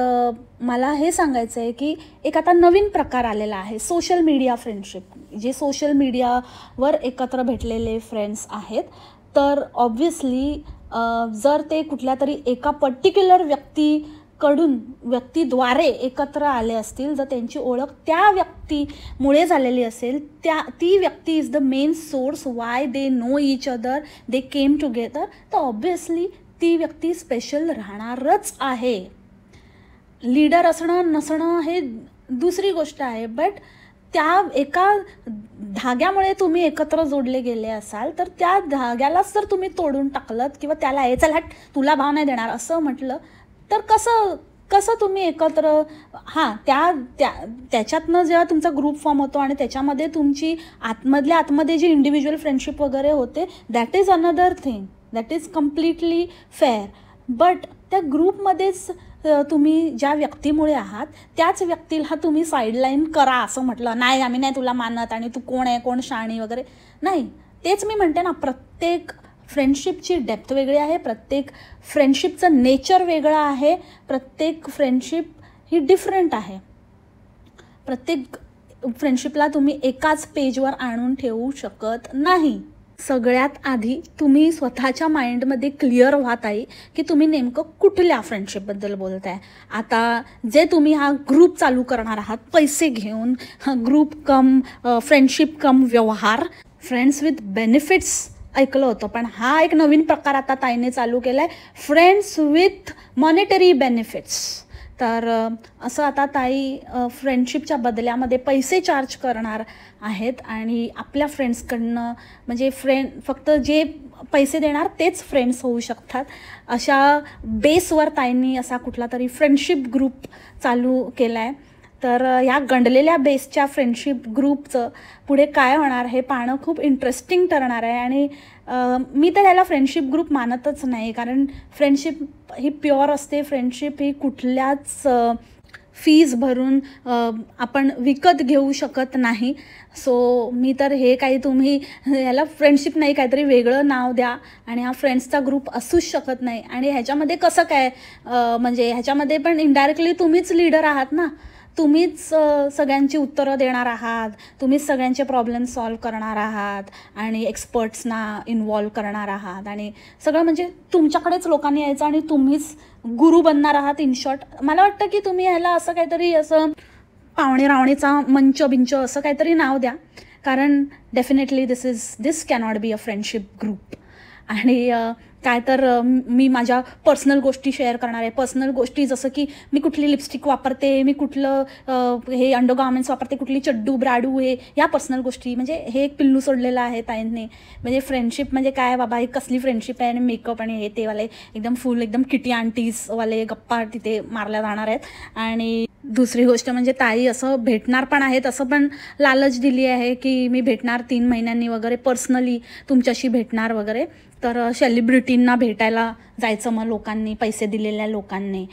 मला हे सांगायचं आहे की एक आता नवीन प्रकार आलेला आहे, सोशल मीडिया फ्रेंडशिप. जे सोशल मीडियावर एकत्र भेटलेले फ्रेंड्स आहेत, तर ऑब्व्हियसली जर ते कुठल्या तरी एका पर्टिक्युलर व्यक्तीद्वारे एकत्र आले असतील, जर त्यांची ओळख त्या व्यक्तीमुळे झालेली असेल, ती व्यक्ती is the main source Y they know each other, they came together, तर ऑब्व्हियसली ती व्यक्ती स्पेशल राहणारच आहे. लीडर असणं नसणं हे दुसरी गोष्ट आहे, बट त्या एका धाग्यामुळे तुम्ही एकत्र जोडले गेले असाल, तर त्या धाग्यालाच जर तुम्ही तोडून टाकलं किंवा त्याला चल हट तुला भाव नाही देणार असं म्हटलं, तर कसं तुम्ही एकत्र. त्याच्यातनं जेव्हा तुमचा ग्रुप फॉर्म होतो आणि त्याच्यामध्ये तुमची आतमध्ये जी इंडिव्हिज्युअल फ्रेंडशिप वगैरे होते, that is another thing, that is completely fair. But त्या ग्रुपमध्येच तुम्ही ज्या व्यक्तीमुळे आहात त्याच व्यक्तीला तुम्ही साईडलाईन करा असं म्हटलं, नाही आम्ही नाही तुला मानत आणि तू कोण आहे, कोण शाणी वगैरे नाही. तेच मी म्हणते ना, प्रत्येक फ्रेंडशिपची डेप्थ वेगळी आहे, प्रत्येक फ्रेंडशिपचं नेचर वेगळं आहे, प्रत्येक फ्रेंडशिप ही डिफरंट आहे. प्रत्येक फ्रेंडशिपला तुम्ही एकाच पेजवर आणून ठेवू शकत नाही. सगळ्यात आधी तुम्ही स्वतःच्या माइंडमध्ये क्लिअर व्हा ताई की तुम्ही नेमकं कुठल्या फ्रेंडशिपबद्दल बोलताय. आता जे तुम्ही हा ग्रुप चालू करणार आहात पैसे घेऊन, ग्रुप कम फ्रेंडशिप कम व्यवहार, फ्रेंड्स विथ बेनिफिट्स ऐकलं होतं, पण हा एक नवीन प्रकार आता ताईने चालू केला आहे, फ्रेंड्स विथ मॉनिटरी बेनिफिट्स. तर असं आता ताई फ्रेंडशिपच्या बदल्यामध्ये पैसे चार्ज करणार आहेत आणि आपल्या फ्रेंड्सकडनं, म्हणजे फक्त जे पैसे देणार तेच फ्रेंड्स होऊ शकतात, अशा बेसवर ताईंनी असा कुठला तरी फ्रेंडशिप ग्रुप चालू केला आहे. तर ह्या गंडलेल्या बेसच्या फ्रेंडशिप ग्रुपचं पुढे काय होणार हे पाहणं खूप इंटरेस्टिंग ठरणार आहे. आणि मी तर ह्याला फ्रेंडशिप ग्रुप मानतच नाही, कारण फ्रेंडशिप ही प्युअर असते. फ्रेंडशिप ही कुठल्याच फीज भरून आपण विकत घेऊ शकत नाही. सो मी तर हे काही, तुम्ही ह्याला फ्रेंडशिप नाही काहीतरी वेगळं नाव द्या आणि हा फ्रेंड्सचा ग्रुप असूच शकत नाही. आणि ह्याच्यामध्ये कसं काय, म्हणजे ह्याच्यामध्ये पण इनडायरेक्टली तुम्हीच लीडर आहात ना, तुम्हीच सगळ्यांची उत्तरं देणार आहात, तुम्हीच सगळ्यांचे प्रॉब्लेम सॉल्व करणार आहात आणि एक्सपर्ट्सना इन्वॉल्व करणार आहात आणि सगळं म्हणजे तुमच्याकडेच लोकांनी यायचं आणि तुम्हीच गुरु बनणार आहात. इन शॉर्ट मला वाटतं की तुम्ही ह्याला असं काहीतरी असं पावणे रावणीचा मंच असं काहीतरी नाव द्या, कारण definitely this cannot be a friendship group. आणि काय तर मी माझ्या पर्सनल गोष्टी शेअर करणार आहे. पर्सनल गोष्टी जसं की मी कुठली लिपस्टिक वापरते, मी कुठलं हे अंडरगार्मेंट्स वापरते, कुठली चड्डू ब्राडू, हे या पर्सनल गोष्टी. म्हणजे हे एक पिल्लू सोडलेलं आहे ताईंनी. म्हणजे फ्रेंडशिप म्हणजे काय बाबा, ही कसली फ्रेंडशिप आहे, आणि मेकअप आणि हे ते वाले एकदम फुल एकदम किटी आंटीजवाले गप्पा तिथे मारल्या जाणार आहेत. आणि दुसरी गोष्ट म्हणजे ताई असं भेटणार पण आहेत, असं पण लालच दिली आहे की मी भेटणार 3 महिन्यांनी वगैरे, पर्सनली तुमच्याशी भेटणार वगैरे. तर सेलिब्रिटींना भेटायला जायचं मग लोकांनी, पैसे दिलेल्या लोकांनी.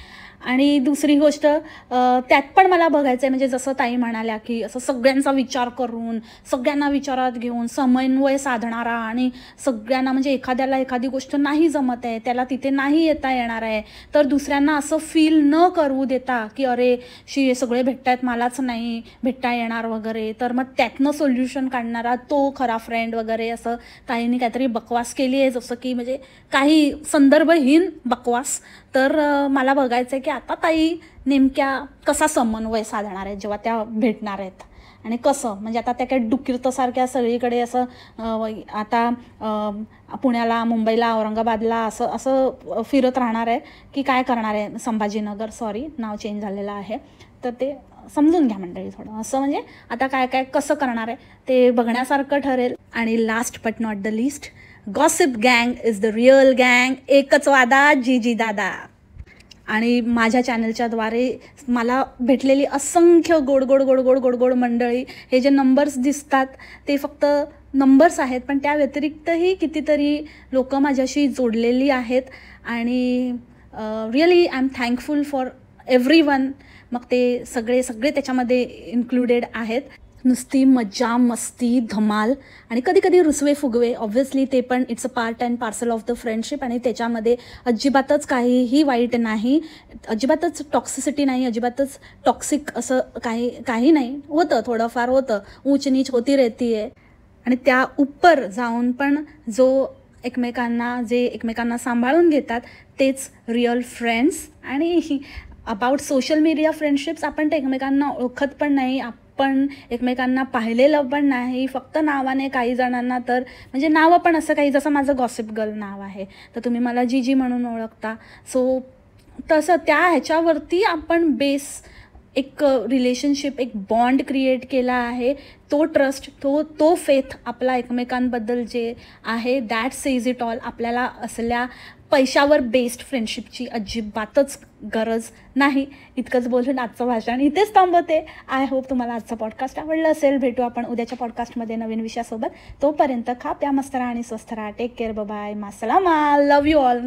आणि दुसरी गोष्ट त्यात पण मला बघायचं आहे, म्हणजे जसं ताई म्हणाल्या की असं सगळ्यांचा विचार करून, सगळ्यांना विचारात घेऊन समन्वय साधणारा, आणि सगळ्यांना म्हणजे एखाद्याला एखादी गोष्ट नाही जमत आहे, त्याला तिथे नाही येता येणार आहे, तर दुसऱ्यांना असं फील न करू देता की अरे हे सगळे भेटतायत, मलाच नाही भेटता येणार वगैरे. तर मग त्यातनं सोल्युशन काढणारा तो खरा फ्रेंड वगैरे, असं ताईंनी काहीतरी बकवास केली आहे, जसं की म्हणजे काही संदर्भहीन बकवास. तर मला बघायचं आहे की आता ताई नेमक्या कसा समन्वय साधणार आहेत जेव्हा त्या भेटणार आहेत, आणि कसं म्हणजे आता त्या काही डुकीरतासारख्या सगळीकडे असं आता पुण्याला, मुंबईला, औरंगाबादला असं असं फिरत राहणार आहे की काय करणार आहे. संभाजीनगर, सॉरी नाव चेंज झालेलं आहे, तर ते समजून घ्या मंडळी थोडं. असं म्हणजे आता काय काय कसं करणार आहे ते बघण्यासारखं ठरेल. आणि last but not the list, gossip गँग इज द रिअल गँग. एकच वादा, जीजी दादा. आणि माझ्या चॅनलच्याद्वारे मला भेटलेली असंख्य गोड गोड गोड गोड गोड गोड मंडळी, हे जे नंबर्स दिसतात ते फक्त नंबर्स आहेत, पण त्या व्यतिरिक्तही कितीतरी लोक माझ्याशी जोडलेली आहेत. आणि really I am thankful for everyone. मग ते सगळे सगळे त्याच्यामध्ये इन्क्लुडेड आहेत. नुसती मजा, मस्ती, धमाल आणि कधी कधी रुसवे फुगवे, ऑब्व्हियसली ते पण it's a part and parcel of the friendship. आणि त्याच्यामध्ये अजिबातच काहीही वाईट नाही, अजिबातच टॉक्सिसिटी नाही, अजिबातच टॉक्सिक असं काही नाही. होतं थोडंफार, होतं ऊच नीच होती रहती आहे. आणि त्या उपर जाऊन पण जे एकमेकांना सांभाळून घेतात तेच रिअल फ्रेंड्स. आणि अबाउट सोशल मीडिया फ्रेंडशिप्स, आपण ते एकमेकांना ओळखत पण नाही, आपण एकमेकांना पाहिलेलं पण नाही, फक्त नावाने. काही जणांना तर म्हणजे नावं पण असं काही, जसं माझं गॉसिप गर्ल नाव आहे तर तुम्ही मला जीजी म्हणून ओळखता. सो तसं त्या ह्याच्यावरती आपण बेस एक रिलेशनशिप, एक बॉन्ड क्रिएट केला आहे. तो ट्रस्ट, तो फेथ आपला एकमेकांबद्दल जे आहे, दॅट सेज इट ऑल. आपल्याला असल्या पैशावर बेस्ड फ्रेंडशिपची अजिबातच गरज नाही. इतकंच बोलून आजचं भाषण इथेच थांबवते. आय होप तुम्हाला आजचं पॉडकास्ट आवडलं असेल. भेटू आपण उद्याच्या पॉडकास्टमध्ये नवीन विषयासोबत. तोपर्यंत खा प्या, मस्त राहा आणि स्वस्थ राहा. टेक केअर, बाय, मासलामा, लव्ह यू ऑल.